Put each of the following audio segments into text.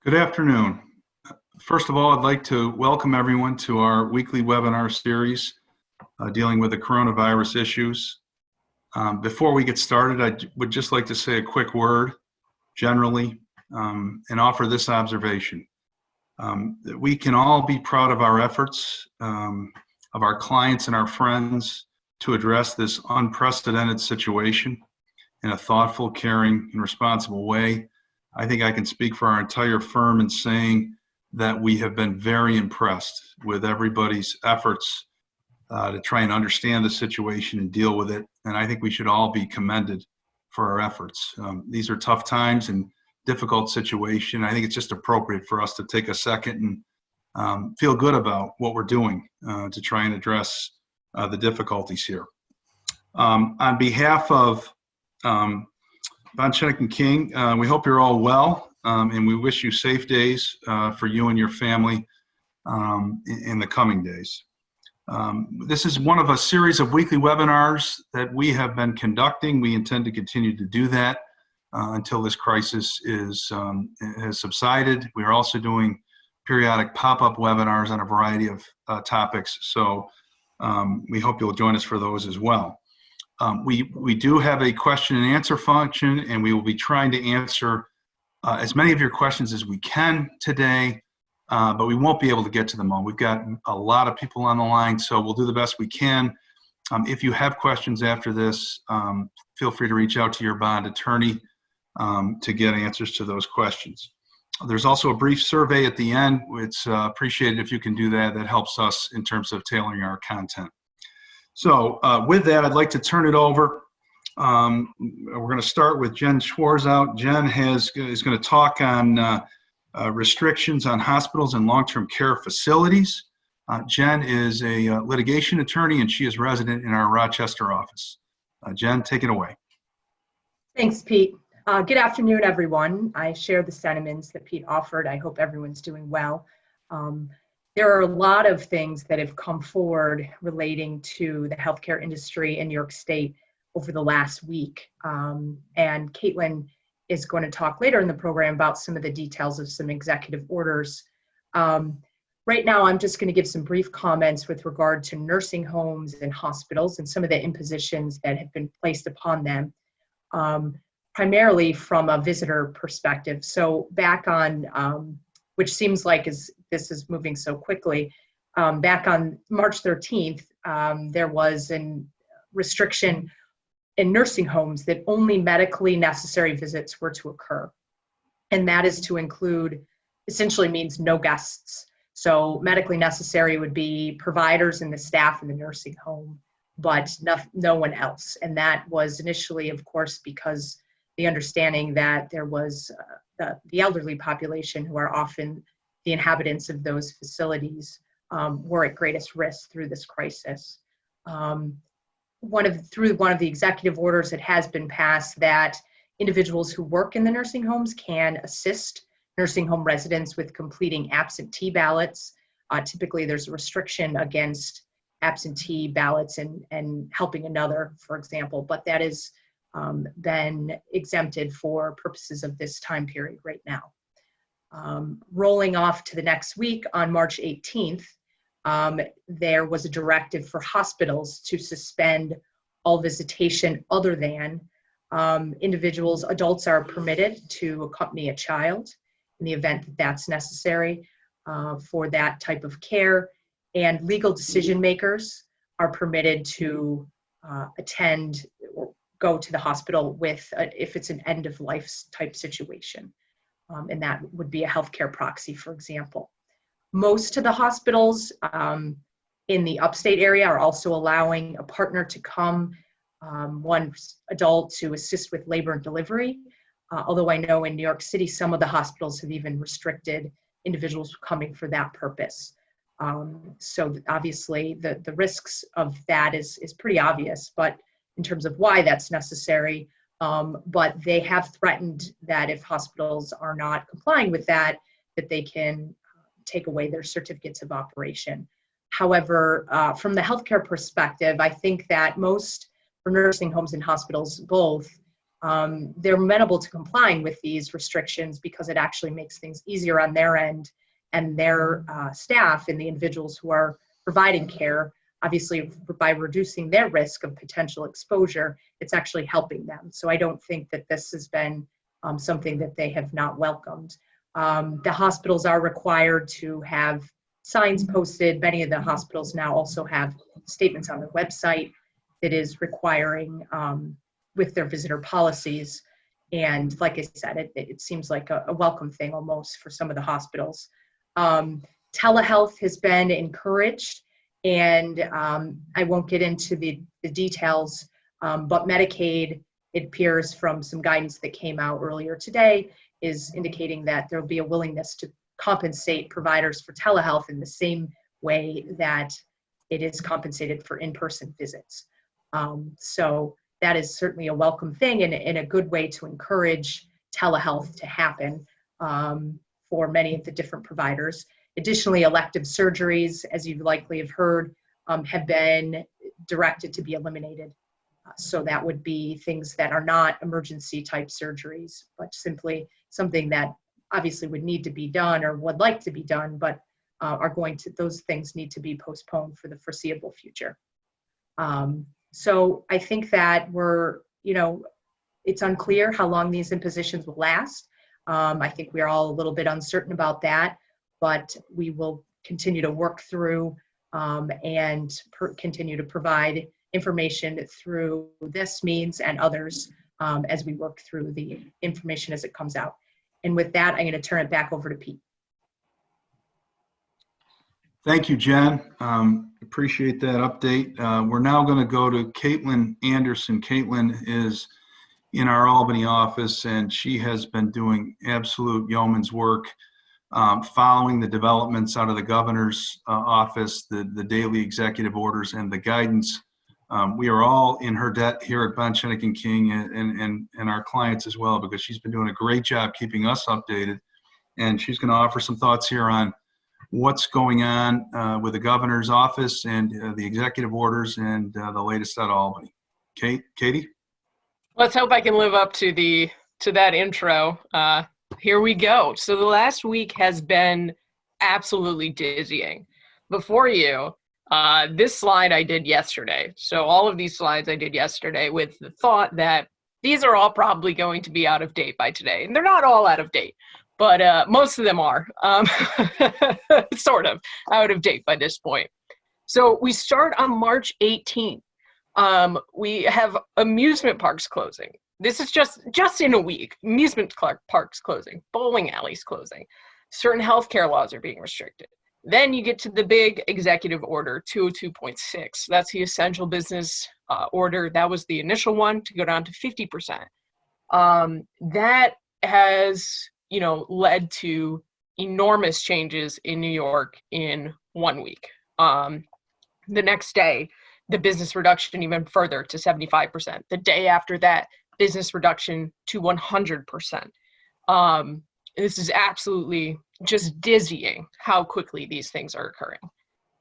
Good afternoon. First of all, I'd like to welcome everyone to our weekly webinar series dealing with the coronavirus issues. Before we get started, I would just like to say a quick word generally and offer this observation. That we can all be proud of our efforts, of our clients and our friends to address this unprecedented situation in a thoughtful, caring, and responsible way. I think I can speak for our entire firm in saying that we have been very impressed with everybody's efforts to try and understand the situation and deal with it. And I think we should all be commended for our efforts. These are tough times and difficult situation. I think it's just appropriate for us to take a second and feel good about what we're doing to try and address the difficulties here. On behalf of Schoeneck King, we hope you're all well, and we wish you safe days for you and your family in the coming days. This is one of a series of weekly webinars that we have been conducting. We intend to continue to do that until this crisis has subsided. We are also doing periodic pop-up webinars on a variety of topics, so we hope you'll join us for those as well. We do have a question and answer function, and we will be trying to answer as many of your questions as we can today, but we won't be able to get to them all. We've got a lot of people on the line, so we'll do the best we can. If you have questions after this, feel free to reach out to your bond attorney to get answers to those questions. There's also a brief survey at the end. It's appreciated if you can do that. That helps us in terms of tailoring our content. So with that, I'd like to turn it over. We're going to start with Jen Schwarzout. Jen is going to talk on restrictions on hospitals and long-term care facilities. Jen is a litigation attorney, and she is resident in our Rochester office. Jen, take it away. Thanks, Pete. Good afternoon, everyone. I share the sentiments that Pete offered. I hope everyone's doing well. There are a lot of things that have come forward relating to the healthcare industry in New York State over the last week. And Caitlin is going to talk later in the program about some of the details of some executive orders. Right now, I'm just going to give some brief comments with regard to nursing homes and hospitals and some of the impositions that have been placed upon them, primarily from a visitor perspective. So back on, which seems like this is moving so quickly. Back on March 13th, there was a restriction in nursing homes that only medically necessary visits were to occur. And that is to include, essentially means no guests. So medically necessary would be providers and the staff in the nursing home, but no one else. And that was initially, of course, because the understanding that there was the elderly population, who are often the inhabitants of those facilities, were at greatest risk through this crisis. Through one of the executive orders, it has been passed that individuals who work in the nursing homes can assist nursing home residents with completing absentee ballots. Typically, there's a restriction against absentee ballots and helping another, for example, but that is been exempted for purposes of this time period right now. Rolling off to the next week on March 18th, there was a directive for hospitals to suspend all visitation other than adults are permitted to accompany a child in the event that that's necessary for that type of care, and legal decision makers are permitted to attend or go to the hospital with if it's an end of life type situation, and that would be a healthcare proxy, for example. Most of the hospitals in the upstate area are also allowing a partner to come, one adult, to assist with labor and delivery. Although I know in New York City, some of the hospitals have even restricted individuals coming for that purpose. So obviously the risks of that is pretty obvious, but in terms of why that's necessary, but they have threatened that if hospitals are not complying with that they can take away their certificates of operation. However, from the healthcare perspective, I think that most, for nursing homes and hospitals both, they're amenable to complying with these restrictions because it actually makes things easier on their end, and their staff and the individuals who are providing care, obviously by reducing their risk of potential exposure, it's actually helping them. So I don't think that this has been something that they have not welcomed. The hospitals are required to have signs posted. Many of the hospitals now also have statements on their website that is requiring with their visitor policies. And like I said, it seems like a welcome thing almost for some of the hospitals. Telehealth has been encouraged, and I won't get into the details, but Medicaid, it appears from some guidance that came out earlier today, is indicating that there will be a willingness to compensate providers for telehealth in the same way that it is compensated for in-person visits. So that is certainly a welcome thing and a good way to encourage telehealth to happen for many of the different providers. Additionally, elective surgeries, as you likely have heard, have been directed to be eliminated. So that would be things that are not emergency type surgeries, but simply something that obviously would need to be done or would like to be done, but those things need to be postponed for the foreseeable future. So I think that it's unclear how long these impositions will last. I think we're all a little bit uncertain about that, but we will continue to work through and continue to provide information through this means and others as we work through the information as it comes out. And with that, I'm going to turn it back over to Pete. Thank you, Jen. Appreciate that update. We're now going to go to Caitlin Anderson. Caitlin is in our Albany office, and she has been doing absolute yeoman's work following the developments out of the governor's office, the daily executive orders and the guidance. We are all in her debt here at Schoeneck King and our clients as well, because she's been doing a great job keeping us updated. And she's going to offer some thoughts here on what's going on with the governor's office and the executive orders and the latest out of Albany. Katie? Let's hope I can live up to that intro. Here we go. So the last week has been absolutely dizzying. Before you, this slide I did yesterday. So all of these slides I did yesterday with the thought that these are all probably going to be out of date by today. And they're not all out of date, but most of them are sort of out of date by this point. So we start on March 18th. We have amusement parks closing. This is just in a week. Amusement parks closing, bowling alleys closing. Certain healthcare laws are being restricted. Then you get to the big executive order 202.6. That's the essential business order. That was the initial one to go down to 50%. That has, led to enormous changes in New York in 1 week. The next day, the business reduction even further to 75%. The day after that, business reduction to 100%. This is absolutely just dizzying how quickly these things are occurring.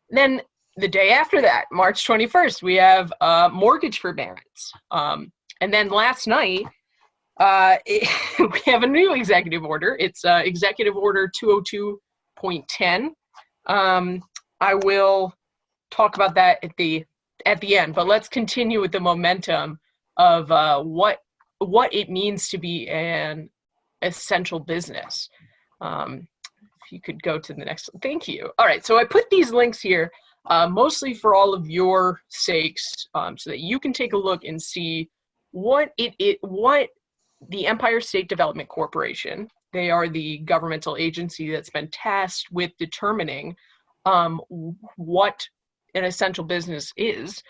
Then the day after that, March 21st, we have mortgage forbearance. And then last night, we have a new executive order. It's Executive Order 202.10. I will talk about that at the end, but let's continue with the momentum of what it means to be an essential business. If you could go to the next one. Thank you. All right, so I put these links here mostly for all of your sakes, so that you can take a look and see what the Empire State Development Corporation, they are the governmental agency that's been tasked with determining what an essential business is.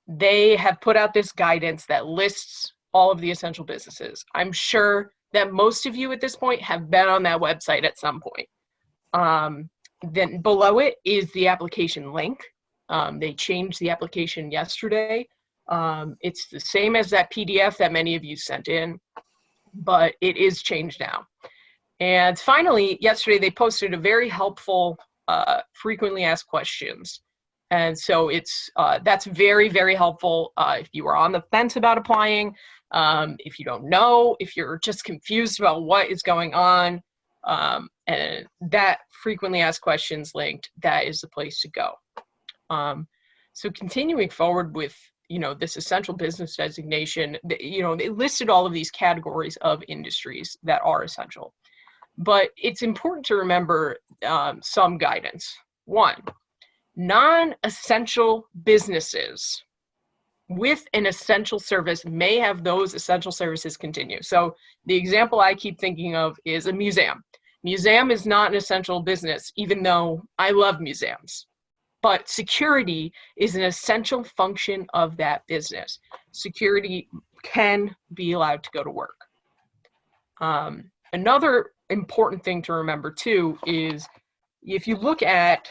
They have put out this guidance that lists all of the essential businesses. I'm sure that most of you at this point have been on that website at some point. Then below it is the application link. They changed the application yesterday. It's the same as that PDF that many of you sent in, but it is changed now. And finally, yesterday they posted a very helpful frequently asked questions. And so that's very, very helpful if you are on the fence about applying, if you don't know, if you're just confused about what is going on, and that frequently asked questions linked, that is the place to go. So continuing forward with, this essential business designation, they listed all of these categories of industries that are essential. But it's important to remember some guidance. One, non-essential businesses with an essential service may have those essential services continue. So the example I keep thinking of is a museum. Museum is not an essential business, even though I love museums. But security is an essential function of that business. Security can be allowed to go to work. Another important thing to remember too is if you look at,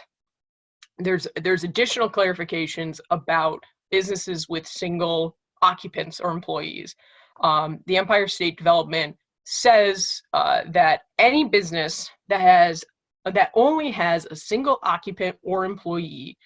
there's additional clarifications about businesses with single occupants or employees. The Empire State Development says that any business that only has a single occupant or employee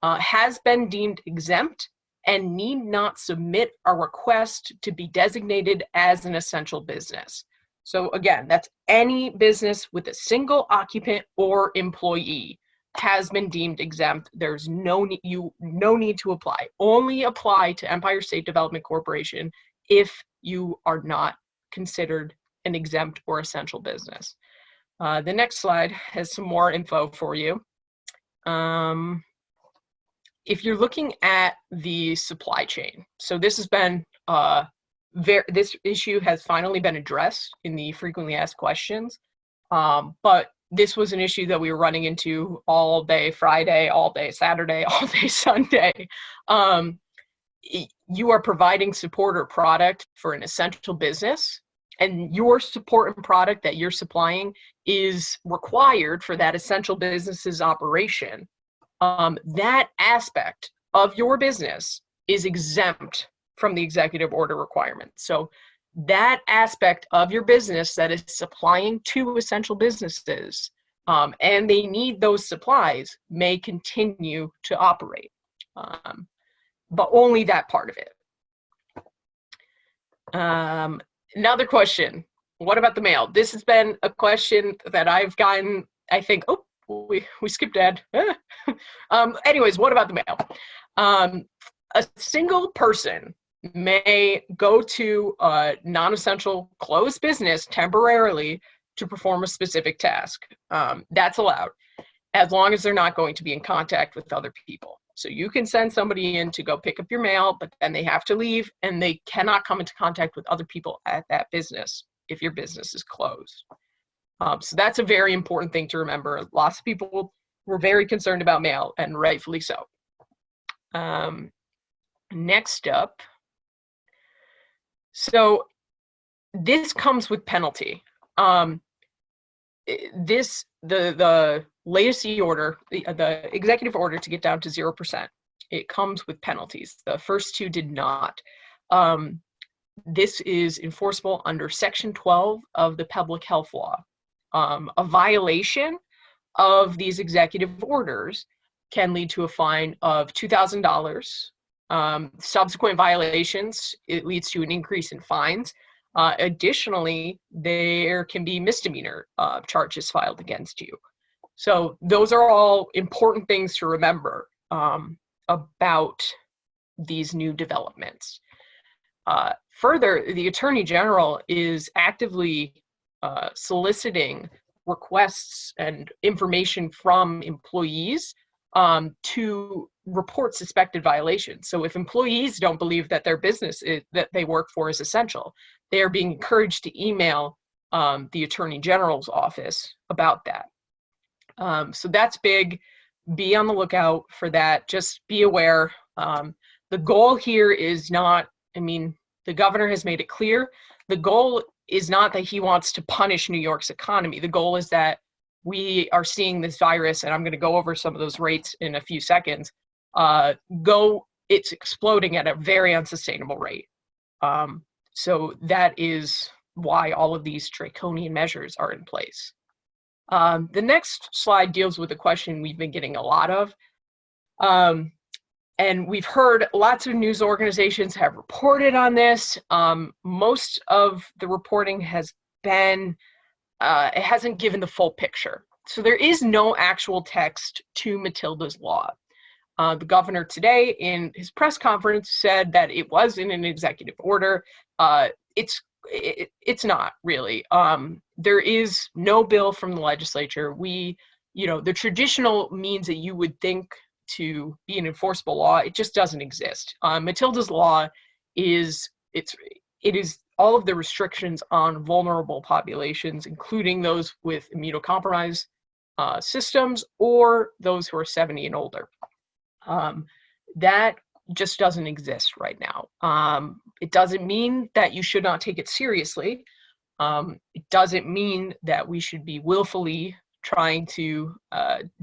has been deemed exempt and need not submit a request to be designated as an essential business. So again, that's any business with a single occupant or employee has been deemed exempt. There's no need to apply. Only apply to Empire State Development Corporation if you are not considered an exempt or essential business. The next slide has some more info for you. If you're looking at the supply chain, so this has been this issue has finally been addressed in the frequently asked questions, but this was an issue that we were running into all day Friday, all day Saturday, all day Sunday. You are providing support or product for an essential business, and your support and product that you're supplying is required for that essential business's operation. That aspect of your business is exempt from the executive order requirement. So that aspect of your business that is supplying to essential businesses and they need those supplies may continue to operate, but only that part of it. Another question, what about the mail? This has been a question that I've gotten, I think, oh, we skipped ahead. Anyways, what about the mail? A single person may go to a non-essential closed business temporarily to perform a specific task. That's allowed, as long as they're not going to be in contact with other people. So you can send somebody in to go pick up your mail, but then they have to leave and they cannot come into contact with other people at that business if your business is closed. So that's a very important thing to remember. Lots of people were very concerned about mail, and rightfully so. Next up, so this comes with penalty. The latest e-order, the executive order to get down to 0%, it comes with penalties. The first two did not. This is enforceable under Section 12 of the Public Health Law. A violation of these executive orders can lead to a fine of $2,000. Subsequent violations, it leads to an increase in fines. Additionally, there can be misdemeanor charges filed against you. So those are all important things to remember about these new developments. Further, the Attorney General is actively soliciting requests and information from employees to report suspected violations. So if employees don't believe that their business that they work for is essential, they are being encouraged to email the Attorney General's office about that. So that's big. Be on the lookout for that. Just be aware. The goal here is not, the governor has made it clear, the goal is not that he wants to punish New York's economy. The goal is that we are seeing this virus, and I'm going to go over some of those rates in a few seconds, it's exploding at a very unsustainable rate. So that is why all of these draconian measures are in place. The next slide deals with a question we've been getting a lot of. And we've heard lots of news organizations have reported on this. Most of the reporting has been, it hasn't given the full picture. So there is no actual text to Matildas Law. The governor today in his press conference said that it was in an executive order. It's not really. There is no bill from the legislature. The traditional means that you would think to be an enforceable law, it just doesn't exist. Matildas Law it is all of the restrictions on vulnerable populations, including those with immunocompromised systems or those who are 70 and older. That just doesn't exist right now. It doesn't mean that you should not take it seriously. It doesn't mean that we should be willfully trying to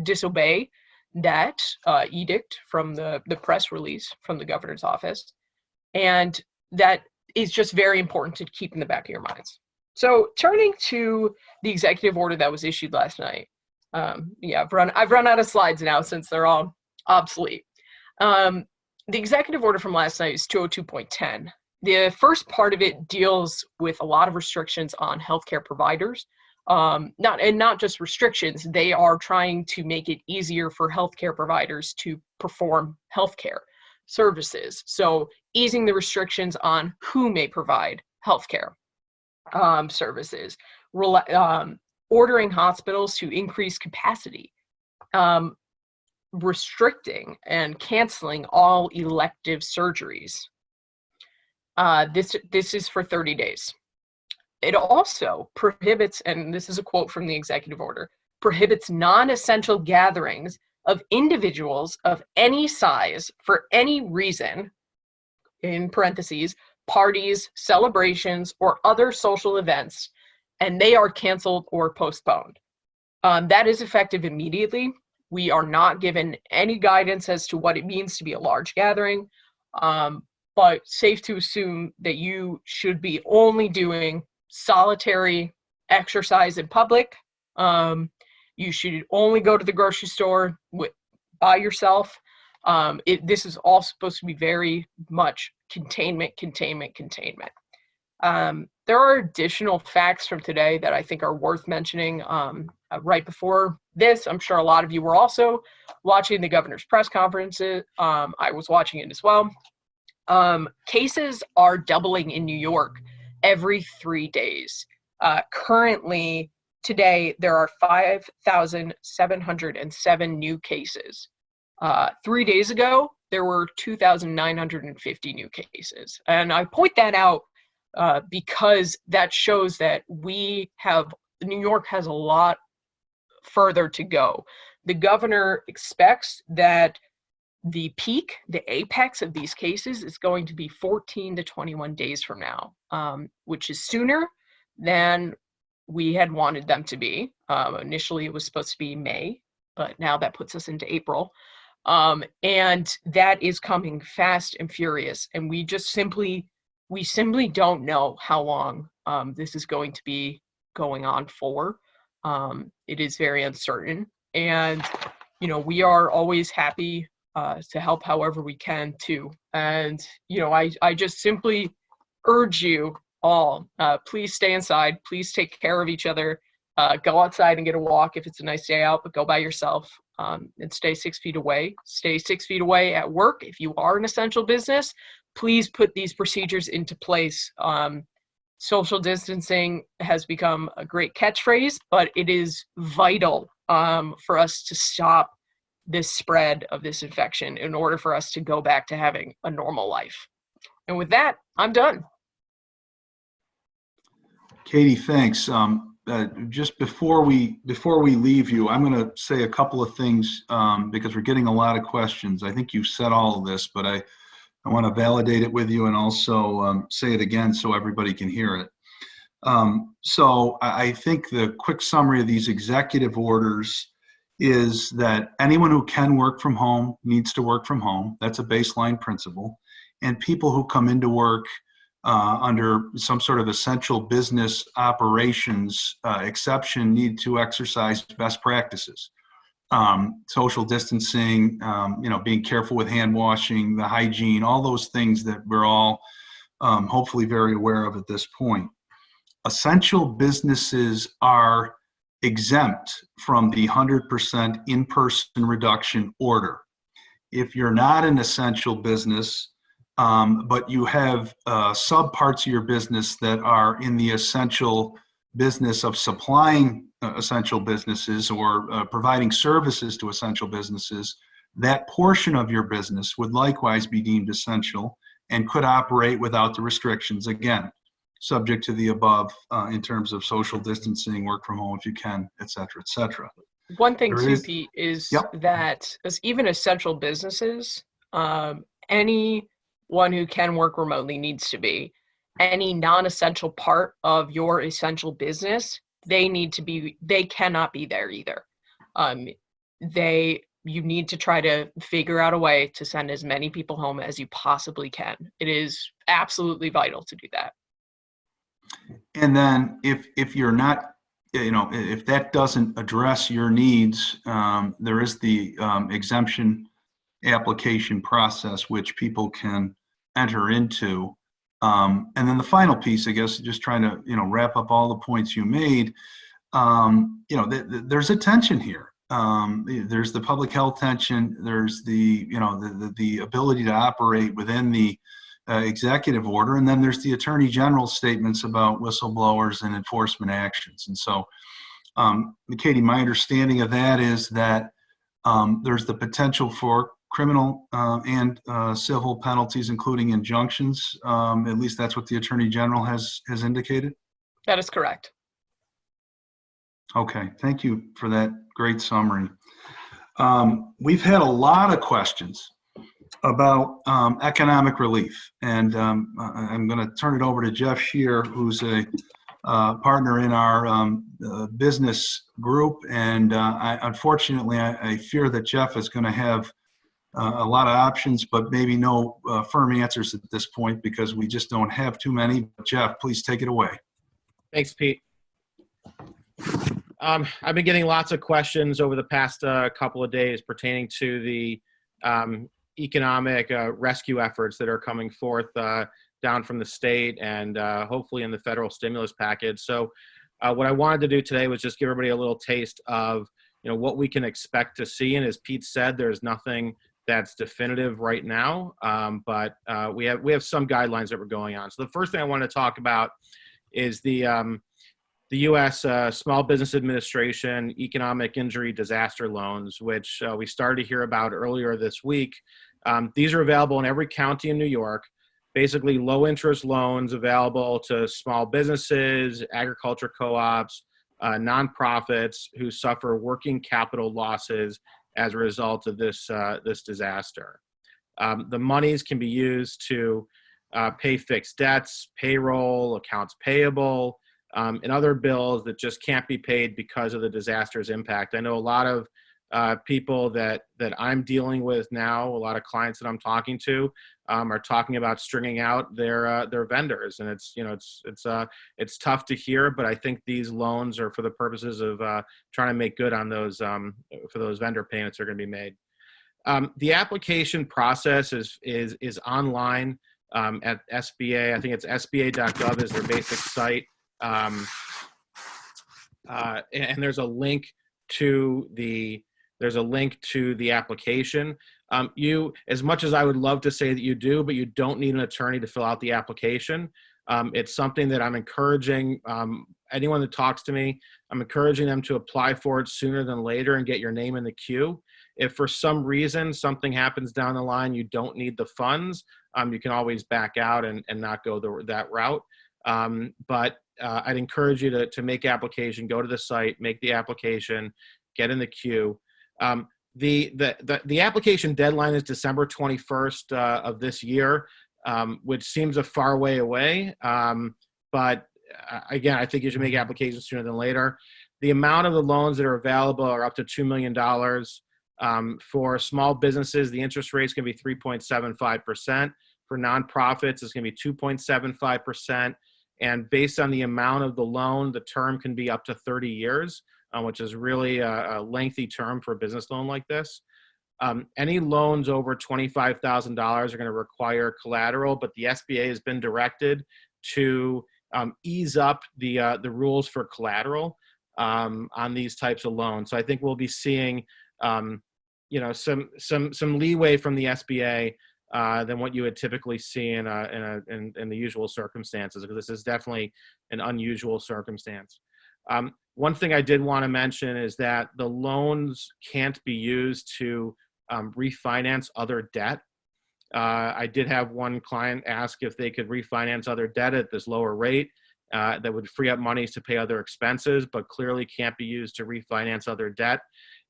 disobey that edict from the press release from the governor's office. And that is just very important to keep in the back of your minds. So turning to the executive order that was issued last night. I've run out of slides now since they're all obsolete. The executive order from last night is 202.10. The first part of it deals with a lot of restrictions on healthcare providers. Not just restrictions, they are trying to make it easier for healthcare providers to perform healthcare services. So easing the restrictions on who may provide healthcare services, ordering hospitals to increase capacity, restricting and canceling all elective surgeries. This is for 30 days. It also prohibits, and this is a quote from the executive order, prohibits non-essential gatherings of individuals of any size for any reason, in parentheses, parties, celebrations, or other social events, and they are canceled or postponed. That is effective immediately. We are not given any guidance as to what it means to be a large gathering, but safe to assume that you should be only doing solitary exercise in public. You should only go to the grocery store by yourself. This is all supposed to be very much containment. There are additional facts from today that I think are worth mentioning. Right before this, I'm sure a lot of you were also watching the governor's press conferences. I was watching it as well. Cases are doubling in New York every 3 days. Currently, today, there are 5,707 new cases. 3 days ago, there were 2,950 new cases. And I point that out because that shows that New York has a lot further to go. The governor expects that the peak, the apex of these cases is going to be 14 to 21 days from now, which is sooner than we had wanted them to be. Initially, it was supposed to be May, but now that puts us into April. And that is coming fast and furious. And we simply don't know how long this is going to be going on for. It is very uncertain. And, we are always happy to help however we can too. And, I just simply urge you all, please stay inside, please take care of each other, go outside and get a walk if it's a nice day out, but go by yourself, and stay 6 feet away. Stay 6 feet away at work. If you are an essential business, please put these procedures into place. Social distancing has become a great catchphrase, but it is vital for us to stop this spread of this infection in order for us to go back to having a normal life. And with that, I'm done. Katie, thanks. Just before we leave you, I'm going to say a couple of things because we're getting a lot of questions. I think you've said all of this, but I want to validate it with you and also say it again so everybody can hear it. So I think the quick summary of these executive orders is that anyone who can work from home needs to work from home. That's a baseline principle. And people who come into work under some sort of essential business operations exception need to exercise best practices. social distancing, being careful with hand washing, the hygiene, all those things that we're all hopefully very aware of at this point. Essential businesses are exempt from the 100% in-person reduction order. If you're not an essential business, but you have subparts of your business that are in the essential business of supplying essential businesses or providing services to essential businesses, that portion of your business would likewise be deemed essential and could operate without the restrictions, again, subject to the above in terms of social distancing, work from home if you can, et cetera, et cetera. One thing There too, is- Pete, is Yep. that as even essential businesses, anyone who can work remotely needs to be. Any non-essential part of your essential business, they cannot be there either. You need to try to figure out a way to send as many people home as you possibly can. It is absolutely vital to do that. And then if you're not, if that doesn't address your needs, there is the exemption application process which people can enter into. And then the final piece, I guess, just trying to wrap up all the points you made. There's a tension here. There's the public health tension. There's the ability to operate within the executive order, and then there's the Attorney General's statements about whistleblowers and enforcement actions. And so, Katie, my understanding of that is that there's the potential for criminal and civil penalties, including injunctions. At least that's what the Attorney General has indicated. That is correct. Okay, thank you for that great summary. We've had a lot of questions about economic relief, and I'm going to turn it over to Jeff Shear, who's a partner in our business group, and unfortunately I fear that Jeff is going to have a lot of options, but maybe no firm answers at this point because we just don't have too many. Jeff, please take it away. Thanks, Pete. I've been getting lots of questions over the past couple of days pertaining to the economic rescue efforts that are coming forth down from the state and hopefully in the federal stimulus package. So what I wanted to do today was just give everybody a little taste of what we can expect to see. And as Pete said, there's nothing that's definitive right now, but we have some guidelines that we're going on. So the first thing I want to talk about is the U.S. Small Business Administration Economic Injury Disaster Loans, which we started to hear about earlier this week. These are available in every county in New York, basically low interest loans available to small businesses, agriculture co-ops, nonprofits who suffer working capital losses as a result of this disaster. The monies can be used to pay fixed debts, payroll, accounts payable, and other bills that just can't be paid because of the disaster's impact. I know a lot of people that I'm dealing with now, a lot of clients that I'm talking to, are talking about stringing out their vendors, and it's tough to hear. But I think these loans are for the purposes of trying to make good on those for those vendor payments that are going to be made. The application process is online at SBA. I think it's SBA.gov is their basic site. And there's a link to the application. You, as much as I would love to say that you do, but you don't need an attorney to fill out the application. It's something that I'm encouraging anyone that talks to me, I'm encouraging them to apply for it sooner than later and get your name in the queue. If for some reason something happens down the line, you don't need the funds, you can always back out and not go that route. But I'd encourage you to make application, go to the site, make the application, get in the queue. The application deadline is December 21st of this year, which seems a far way away. But again, I think you should make applications sooner than later. The amount of the loans that are available are up to $2 million. For small businesses, the interest rate is going to be 3.75%. For nonprofits, it's going to be 2.75%. And based on the amount of the loan, the term can be up to 30 years. which is really a lengthy term for a business loan like this. Any loans over $25,000 are going to require collateral, but the SBA has been directed to ease up the rules for collateral on these types of loans. So I think we'll be seeing some leeway from the SBA than what you would typically see in the usual circumstances, because this is definitely an unusual circumstance. One thing I did want to mention is that the loans can't be used to refinance other debt. I did have one client ask if they could refinance other debt at this lower rate that would free up monies to pay other expenses, but clearly can't be used to refinance other debt.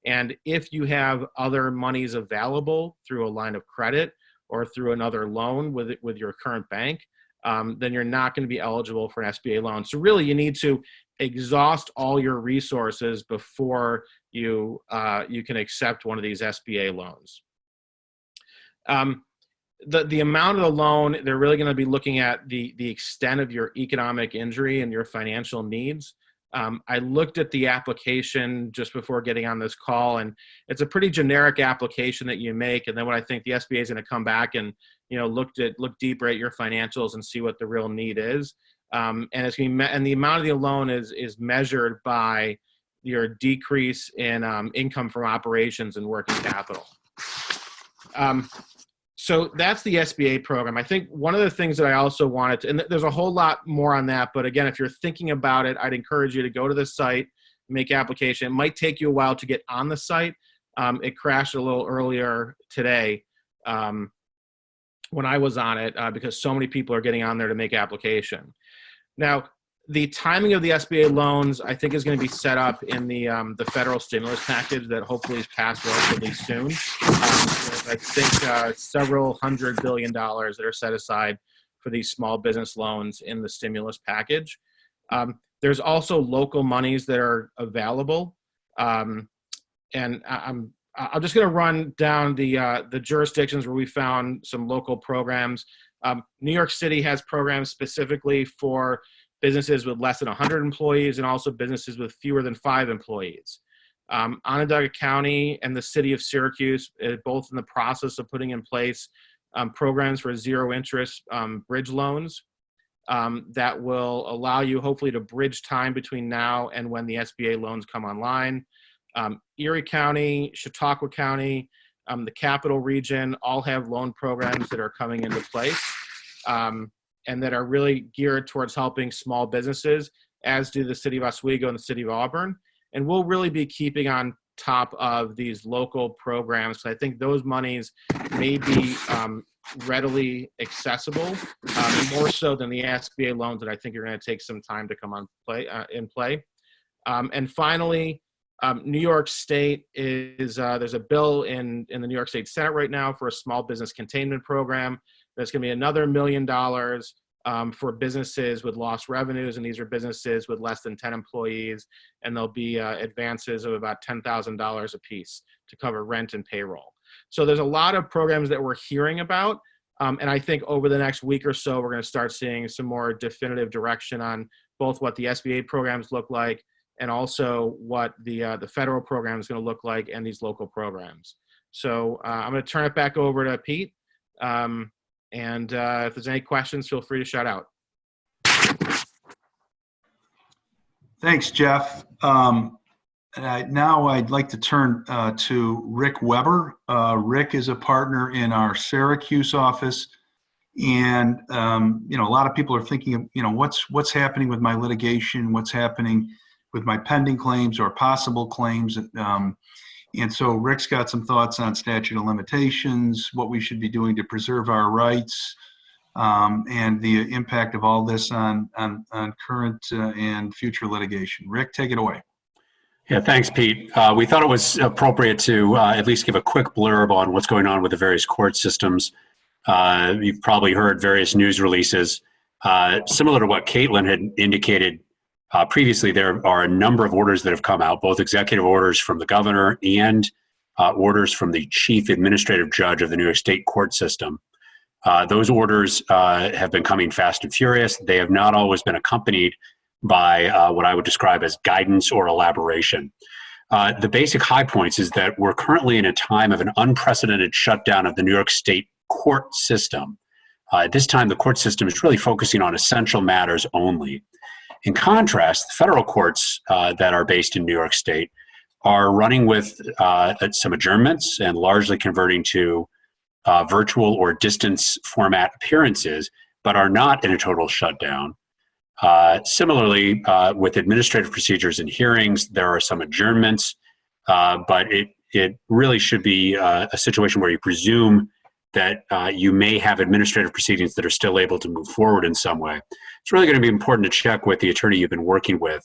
And if you have other monies available through a line of credit or through another loan with your current bank, then you're not going to be eligible for an SBA loan. So really, you need to exhaust all your resources before you can accept one of these SBA loans. The amount of the loan, they're really going to be looking at the extent of your economic injury and your financial needs. I looked at the application just before getting on this call, and it's a pretty generic application that you make. And then what I think the SBA is going to come back and look deeper at your financials and see what the real need is. And it's going to be and the amount of the loan is measured by your decrease in income from operations and working capital. So that's the SBA program. I think one of the things that I also wanted to, and there's a whole lot more on that, but again, if you're thinking about it, I'd encourage you to go to the site, make application. It might take you a while to get on the site. It crashed a little earlier today when I was on it because so many people are getting on there to make application. Now, the timing of the SBA loans, I think, is going to be set up in the federal stimulus package that hopefully is passed relatively soon. I think several $100 billion that are set aside for these small business loans in the stimulus package. There's also local monies that are available. And I'm just going to run down the jurisdictions where we found some local programs. New York City has programs specifically for businesses with less than 100 employees and also businesses with fewer than 5 employees. Onondaga County and the city of Syracuse are both in the process of putting in place programs for zero interest bridge loans that will allow you hopefully to bridge time between now and when the SBA loans come online. Erie County, Chautauqua County, the Capital Region all have loan programs that are coming into place. And that are really geared towards helping small businesses, as do the city of Oswego and the city of Auburn. And we'll really be keeping on top of these local programs. So I think those monies may be readily accessible, more so than the SBA loans that I think are going to take some time to come in play. And finally, New York State is, there's a bill in the New York State Senate right now for a small business containment program. There's going to be another $1 million for businesses with lost revenues, and these are businesses with less than 10 employees, and there'll be advances of about $10,000 a piece to cover rent and payroll. So there's a lot of programs that we're hearing about, and I think over the next week or so, we're going to start seeing some more definitive direction on both what the SBA programs look like and also what the federal program is going to look like and these local programs. So I'm going to turn it back over to Pete. And if there's any questions, feel free to shout out. Thanks, Jeff. Now I'd like to turn to Rick Weber. Rick is a partner in our Syracuse office. And, a lot of people are thinking of, what's happening with my litigation, what's happening with my pending claims or possible claims. And so Rick's got some thoughts on statute of limitations, what we should be doing to preserve our rights, and the impact of all this on current and future litigation. Rick, take it away. Yeah, thanks, Pete. We thought it was appropriate to at least give a quick blurb on what's going on with the various court systems. You've probably heard various news releases. Similar to what Caitlin had indicated previously, there are a number of orders that have come out, both executive orders from the governor and orders from the chief administrative judge of the New York State court system. Those orders have been coming fast and furious. They have not always been accompanied by what I would describe as guidance or elaboration. The basic high points is that we're currently in a time of an unprecedented shutdown of the New York State court system. At this time, the court system is really focusing on essential matters only. In contrast, the federal courts that are based in New York State are running with some adjournments and largely converting to virtual or distance format appearances, but are not in a total shutdown. Similarly, with administrative procedures and hearings, there are some adjournments, but it really should be a situation where you presume that you may have administrative proceedings that are still able to move forward in some way. It's really going to be important to check with the attorney you've been working with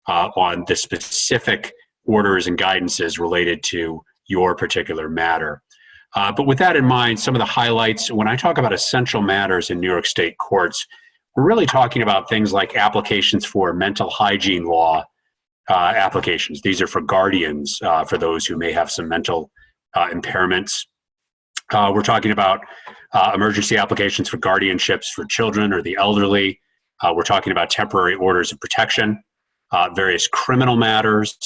on the specific orders and guidances related to your particular matter. But with that in mind, some of the highlights, when I talk about essential matters in New York State courts, we're really talking about things like applications for mental hygiene law applications. These are for guardians, for those who may have some mental impairments. We're talking about emergency applications for guardianships for children or the elderly. We're talking about temporary orders of protection, various criminal matters,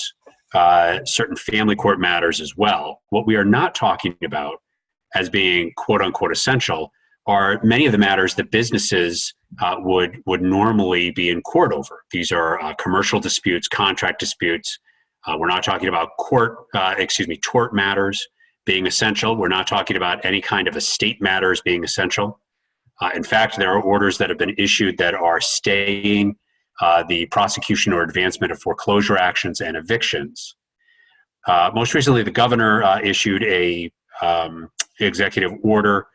certain family court matters as well. What we are not talking about as being quote unquote essential are many of the matters that businesses would normally be in court over. These are commercial disputes, contract disputes. We're not talking about tort matters being essential. We're not talking about any kind of estate matters being essential. In fact, there are orders that have been issued that are staying the prosecution or advancement of foreclosure actions and evictions. Most recently, the governor issued a executive order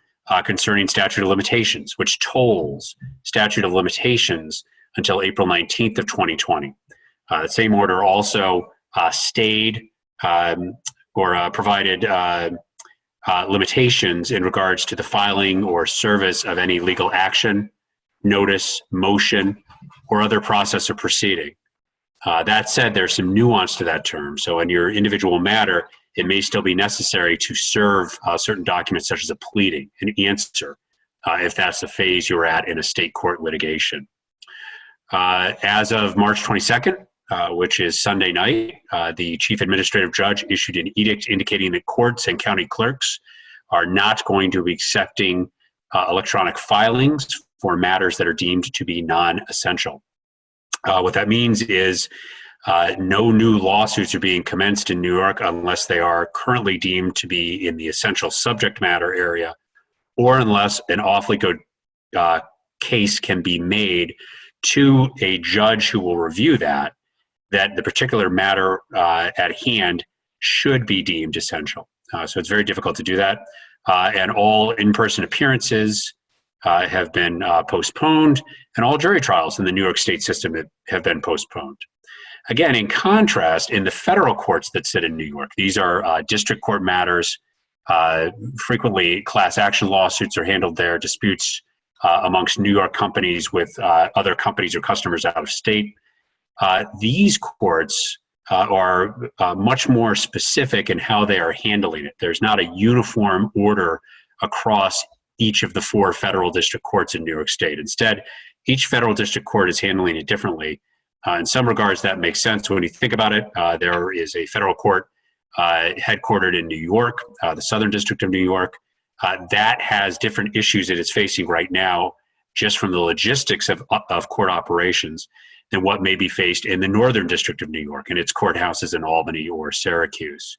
concerning statute of limitations, which tolls statute of limitations until April 19th of 2020. The same order also stayed or provided limitations in regards to the filing or service of any legal action, notice, motion, or other process or proceeding. That said, there's some nuance to that term. So in your individual matter, it may still be necessary to serve certain documents such as a pleading, an answer, if that's the phase you're at in a state court litigation. As of March 22nd, which is Sunday night, the chief administrative judge issued an edict indicating that courts and county clerks are not going to be accepting electronic filings for matters that are deemed to be non-essential. What that means is no new lawsuits are being commenced in New York unless they are currently deemed to be in the essential subject matter area, or unless an awfully good case can be made to a judge who will review that the particular matter at hand should be deemed essential. So it's very difficult to do that. And all in-person appearances have been postponed, and all jury trials in the New York State system have been postponed. Again, in contrast, in the federal courts that sit in New York, these are district court matters. Frequently, class action lawsuits are handled there, disputes amongst New York companies with other companies or customers out of state. These courts are much more specific in how they are handling it. There's not a uniform order across each of the 4 federal district courts in New York State. Instead, each federal district court is handling it differently. In some regards, that makes sense when you think about it. There is a federal court headquartered in New York, the Southern District of New York, that has different issues that it's facing right now, just from the logistics of court operations, than what may be faced in the Northern District of New York and its courthouses in Albany or Syracuse.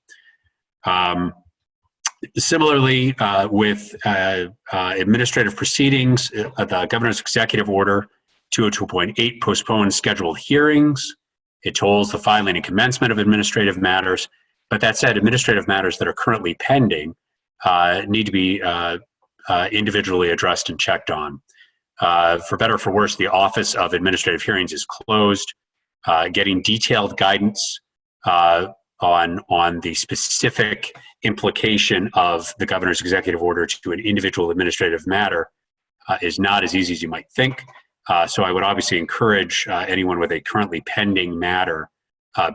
Similarly, with administrative proceedings, the governor's executive order 202.8 postpones scheduled hearings. It tolls the filing and commencement of administrative matters. But that said, administrative matters that are currently pending need to be individually addressed and checked on. For better or for worse, the Office of Administrative Hearings is closed. Getting detailed guidance on the specific implication of the governor's executive order to an individual administrative matter is not as easy as you might think. So I would obviously encourage anyone with a currently pending matter,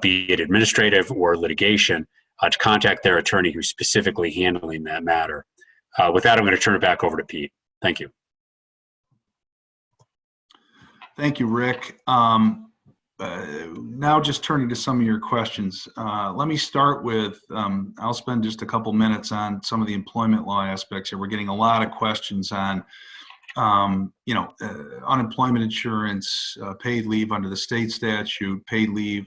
be it administrative or litigation, to contact their attorney who's specifically handling that matter. With that, I'm going to turn it back over to Pete. Thank you. Thank you, Rick. now just turning to some of your questions. Let me start with, I'll spend just a couple minutes on some of the employment law aspects here. We're getting a lot of questions on, unemployment insurance, paid leave under the state statute, paid leave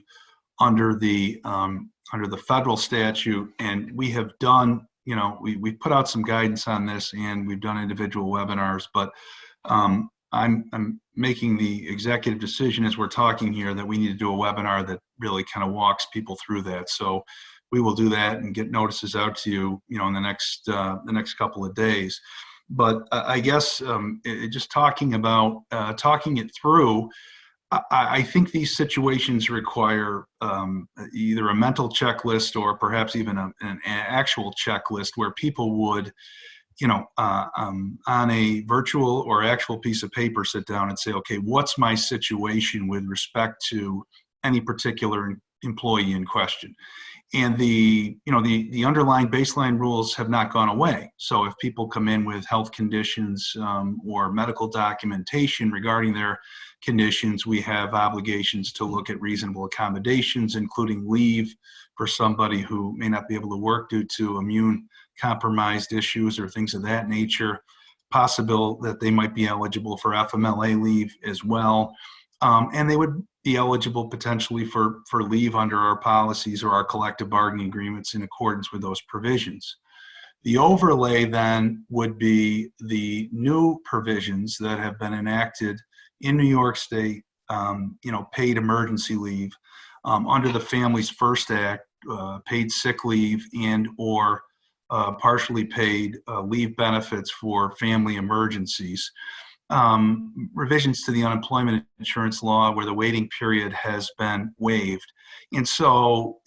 under the federal statute. And we have done, we put out some guidance on this, and we've done individual webinars, but I'm making the executive decision as we're talking here that we need to do a webinar that really kind of walks people through that. So we will do that and get notices out to you, in the next couple of days. But I guess just talking it through, I think these situations require either a mental checklist or perhaps even an actual checklist where people would, on a virtual or actual piece of paper, sit down and say, okay, what's my situation with respect to any particular employee in question? And the underlying baseline rules have not gone away. So if people come in with health conditions or medical documentation regarding their conditions, we have obligations to look at reasonable accommodations, including leave for somebody who may not be able to work due to immune compromised issues or things of that nature. Possible that they might be eligible for FMLA leave as well. And they would be eligible potentially for leave under our policies or our collective bargaining agreements in accordance with those provisions. The overlay then would be the new provisions that have been enacted in New York State, paid emergency leave under the Families First Act, paid sick leave and or partially paid leave benefits for family emergencies. Revisions to the unemployment insurance law where the waiting period has been waived. And so,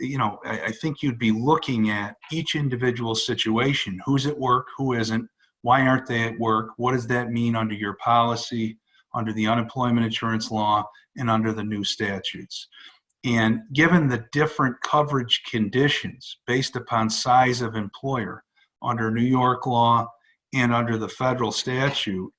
I think you'd be looking at each individual situation. Who's at work, who isn't, why aren't they at work, what does that mean under your policy, under the unemployment insurance law, and under the new statutes. And given the different coverage conditions based upon size of employer under New York law and under the federal statute,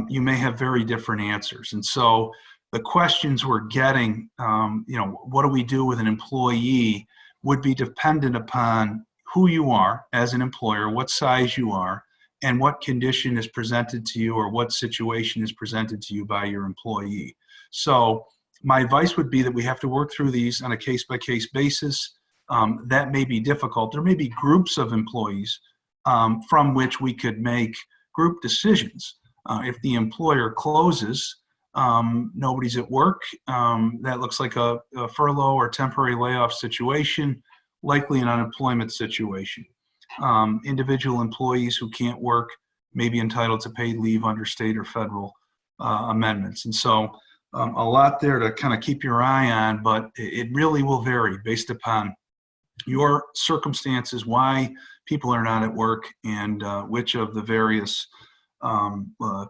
you may have very different answers. And so the questions we're getting, what do we do with an employee, would be dependent upon who you are as an employer, what size you are, and what condition is presented to you or what situation is presented to you by your employee. So my advice would be that we have to work through these on a case-by-case basis. That may be difficult. There may be groups of employees from which we could make group decisions. If the employer closes, nobody's at work, that looks like a furlough or temporary layoff situation, likely an unemployment situation. Individual employees who can't work may be entitled to paid leave under state or federal amendments. And so a lot there to kind of keep your eye on, but it really will vary based upon your circumstances, why people are not at work, and which of the various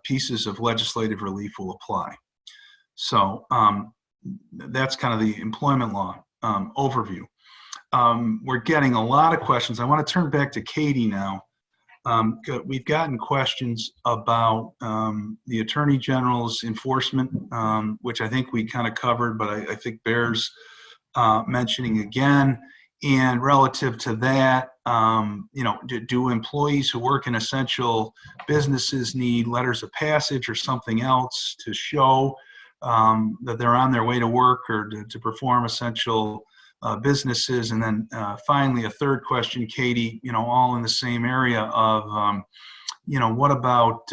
pieces of legislative relief will apply. So that's kind of the employment law overview. We're getting a lot of questions. I want to turn back to Katie now. We've gotten questions about the Attorney General's enforcement, which I think we kind of covered, but I think bears mentioning again. And relative to that, do employees who work in essential businesses need letters of passage or something else to show that they're on their way to work or to perform essential businesses? And then finally, a third question, Katie, all in the same area of, what about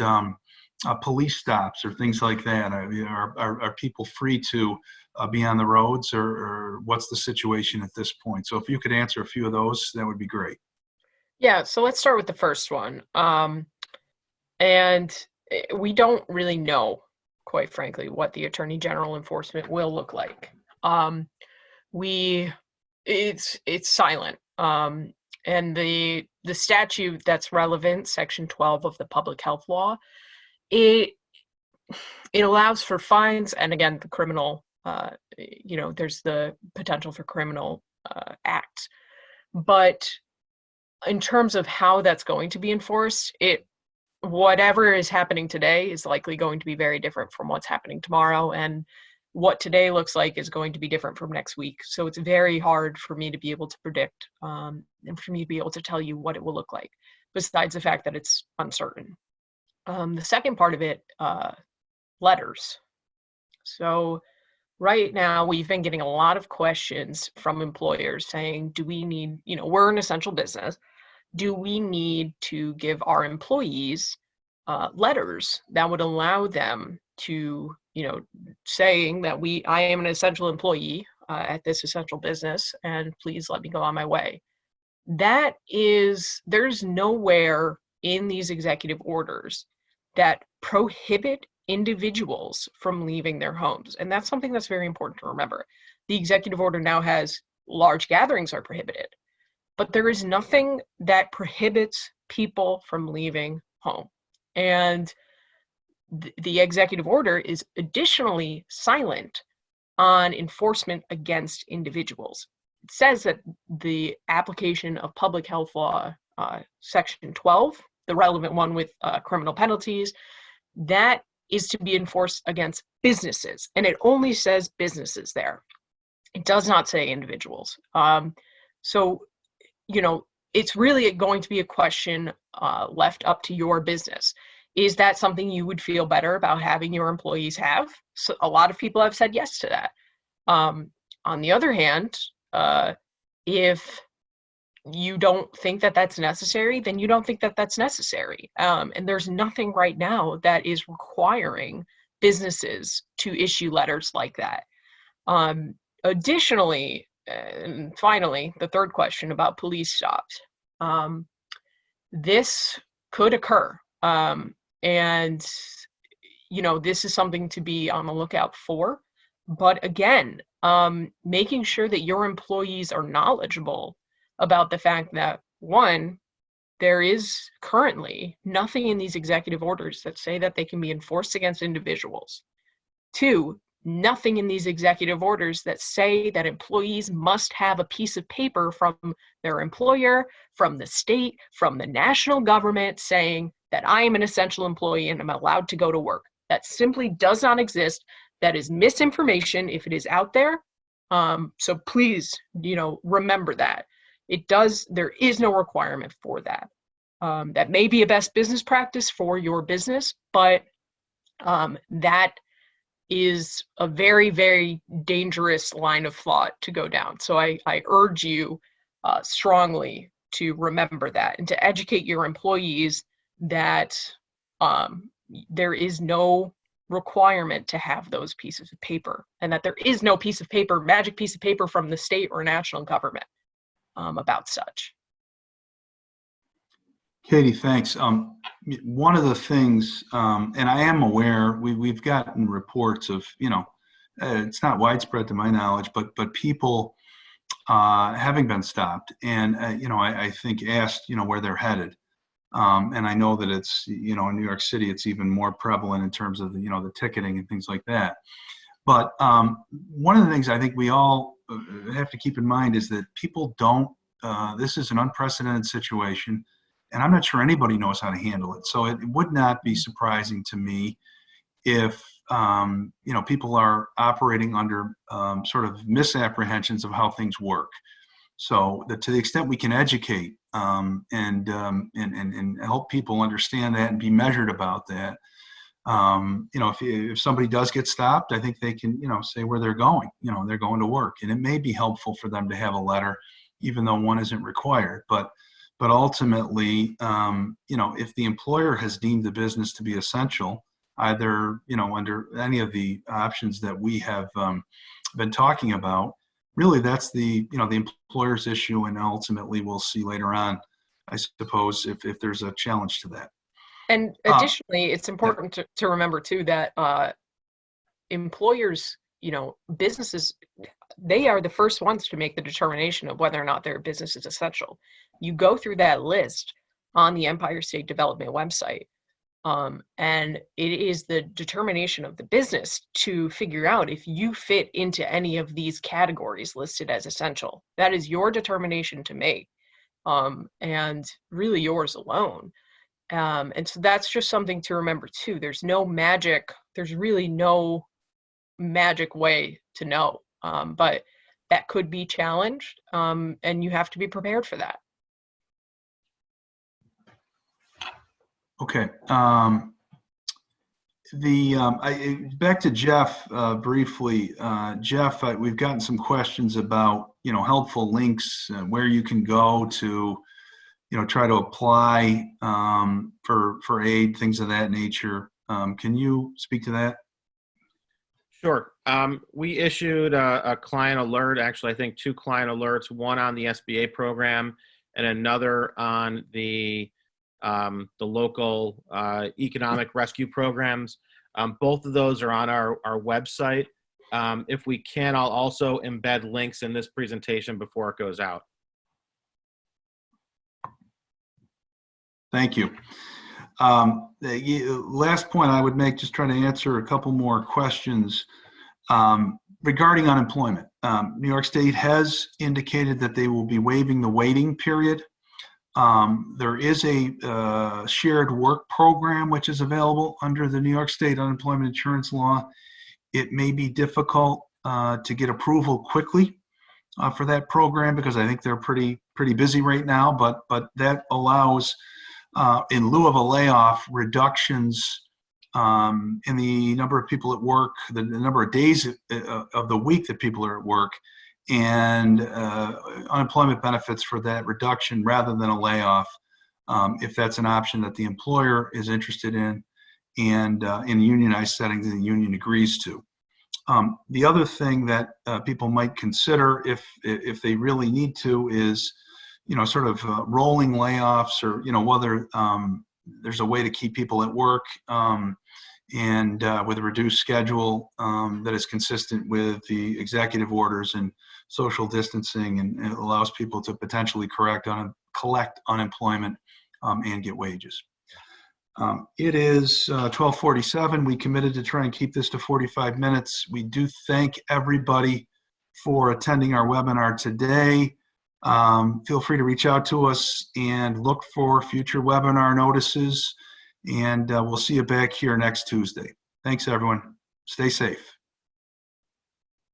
police stops or things like that? Are people free to be on the roads, or what's the situation at this point? So if you could answer a few of those, that would be great. Yeah, so let's start with the first one. And we don't really know, quite frankly, what the Attorney General enforcement will look like. It's silent. And the statute that's relevant, Section 12 of the Public Health Law, it allows for fines, and again, the criminal, there's the potential for criminal acts. But in terms of how that's going to be enforced, whatever is happening today is likely going to be very different from what's happening tomorrow. And what today looks like is going to be different from next week. So it's very hard for me to be able to predict and for me to be able to tell you what it will look like, besides the fact that it's uncertain. The second part of it, letters. So right now we've been getting a lot of questions from employers saying, do we need, we're an essential business. Do we need to give our employees letters that would allow them to, saying that I am an essential employee at this essential business, and please let me go on my way. There's nowhere in these executive orders that prohibit individuals from leaving their homes. And that's something that's very important to remember. The executive order now has large gatherings are prohibited, but there is nothing that prohibits people from leaving home. And the executive order is additionally silent on enforcement against individuals. It says that the application of public health law, section 12, the relevant one with criminal penalties, that is to be enforced against businesses. And it only says businesses there. It does not say individuals. So, it's really going to be a question left up to your business. Is that something you would feel better about having your employees have? So a lot of people have said yes to that. On the other hand, if you don't think that that's necessary, then you don't think that that's necessary. And there's nothing right now that is requiring businesses to issue letters like that. Additionally, and finally, the third question about police stops. This could occur. And, this is something to be on the lookout for. But again, making sure that your employees are knowledgeable about the fact that, one, there is currently nothing in these executive orders that say that they can be enforced against individuals. Two, nothing in these executive orders that say that employees must have a piece of paper from their employer, from the state, from the national government saying that I am an essential employee and I'm allowed to go to work. That simply does not exist. That is misinformation if it is out there. So please, remember that. There is no requirement for that. That may be a best business practice for your business, but that is a very, very dangerous line of thought to go down. So I urge you strongly to remember that and to educate your employees that there is no requirement to have those pieces of paper, and that there is no piece of paper, magic piece of paper from the state or national government about such. Katie, thanks. One of the things, and I am aware, we've gotten reports of, it's not widespread to my knowledge, but people having been stopped and, I think asked, where they're headed. And I know that it's, in New York City, it's even more prevalent in terms of the ticketing and things like that. But one of the things I think we all have to keep in mind is that people don't, this is an unprecedented situation, and I'm not sure anybody knows how to handle it. So it would not be surprising to me if, people are operating under sort of misapprehensions of how things work. So to the extent we can educate and help people understand that and be measured about that, if somebody does get stopped, I think they can, say where they're going. They're going to work, and it may be helpful for them to have a letter, even though one isn't required. But ultimately, if the employer has deemed the business to be essential, either under any of the options that we have been talking about, really that's the the employer's issue, and ultimately we'll see later on, I suppose, if there's a challenge to that. And additionally, it's important to remember too that employers, businesses, they are the first ones to make the determination of whether or not their business is essential. You go through that list on the Empire State Development website, and it is the determination of the business to figure out if you fit into any of these categories listed as essential. That is your determination to make, and really yours alone. And so that's just something to remember too. There's no magic. There's really no magic way to know, but that could be challenged, and you have to be prepared for that. Okay. Back to Jeff briefly. Jeff, we've gotten some questions about, helpful links, where you can go to, try to apply for aid, things of that nature. Can you speak to that? Sure. We issued a client alert, actually, I think 2 client alerts, one on the SBA program and another on the local economic rescue programs. Both of those are on our website. If we can, I'll also embed links in this presentation before it goes out. Thank you. The last point I would make, just trying to answer a couple more questions regarding unemployment. New York State has indicated that they will be waiving the waiting period. There is a shared work program which is available under the New York State unemployment insurance law. It may be difficult to get approval quickly for that program because I think they're pretty busy right now, but that allows, in lieu of a layoff, reductions in the number of people at work, the number of days of the week that people are at work, and unemployment benefits for that reduction rather than a layoff, if that's an option that the employer is interested in, and in unionized settings the union agrees to. The other thing that people might consider if they really need to is, sort of rolling layoffs, or, whether there's a way to keep people at work and with a reduced schedule that is consistent with the executive orders and social distancing, and it allows people to potentially collect unemployment and get wages. It is 12:47. We committed to try and keep this to 45 minutes. We do thank everybody for attending our webinar today. Feel free to reach out to us and look for future webinar notices, and we'll see you back here next Tuesday. Thanks, everyone. Stay safe.